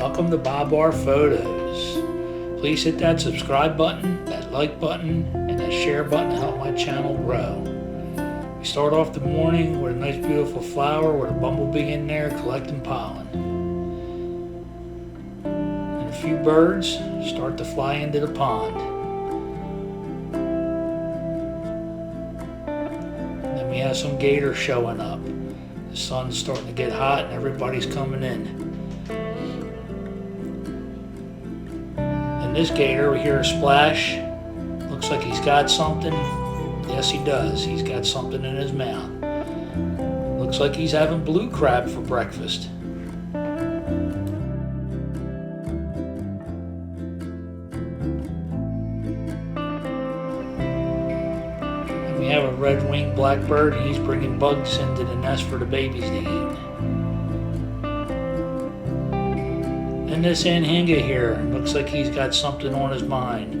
Welcome to Bob R Photos. Please hit that subscribe button, that like button, and that share button to help my channel grow. We start off the morning with a nice beautiful flower with a bumblebee in there collecting pollen. And a few birds start to fly into the pond. And then we have some gators showing up. The sun's starting to get hot and everybody's coming in. This gator, we hear a splash. Looks like he's got something. Yes, he does. He's got something in his mouth. Looks like he's having blue crab for breakfast. And we have a red-winged blackbird. He's bringing bugs into the nest for the babies to eat. And this Anhinga here, looks like he's got something on his mind.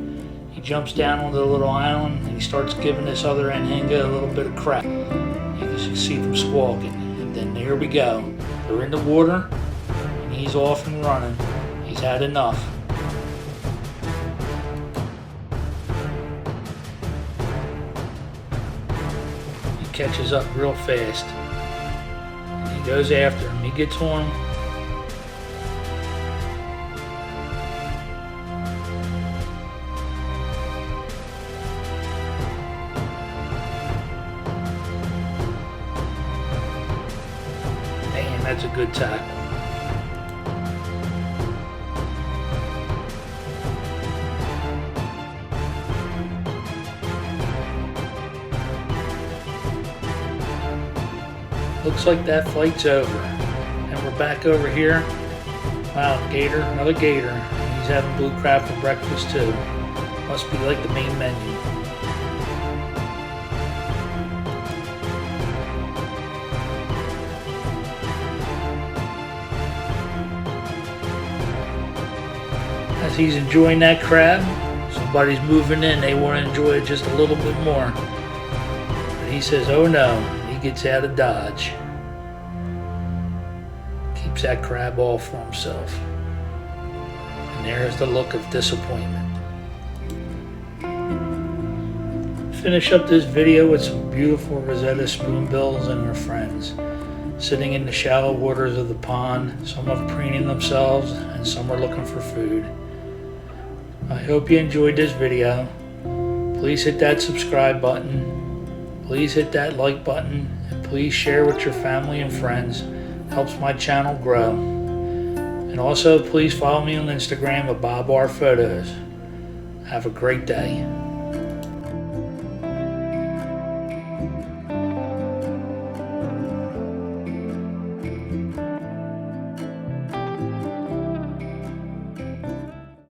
He jumps down onto the little island and he starts giving this other Anhinga a little bit of crap. You can see them squawking. And then there we go. They're in the water and he's off and running. He's had enough. He catches up real fast. And he goes after him. He gets on him. That's a good tackle. Looks like that flight's over. And we're back over here. Wow, gator, another gator. He's having blue crab for breakfast too. Must be like the main menu. As he's enjoying that crab, somebody's moving in. They want to enjoy it just a little bit more. But he says, oh no, he gets out of Dodge. Keeps that crab all for himself. And there's the look of disappointment. Finish up this video with some beautiful Rosetta spoonbills and their friends. Sitting in the shallow waters of the pond. Some are preening themselves and some are looking for food. I hope you enjoyed this video. Please hit that subscribe button. Please hit that like button. And please share with your family and friends. Helps my channel grow. And also please follow me on Instagram at Bob R Photos. Have a great day.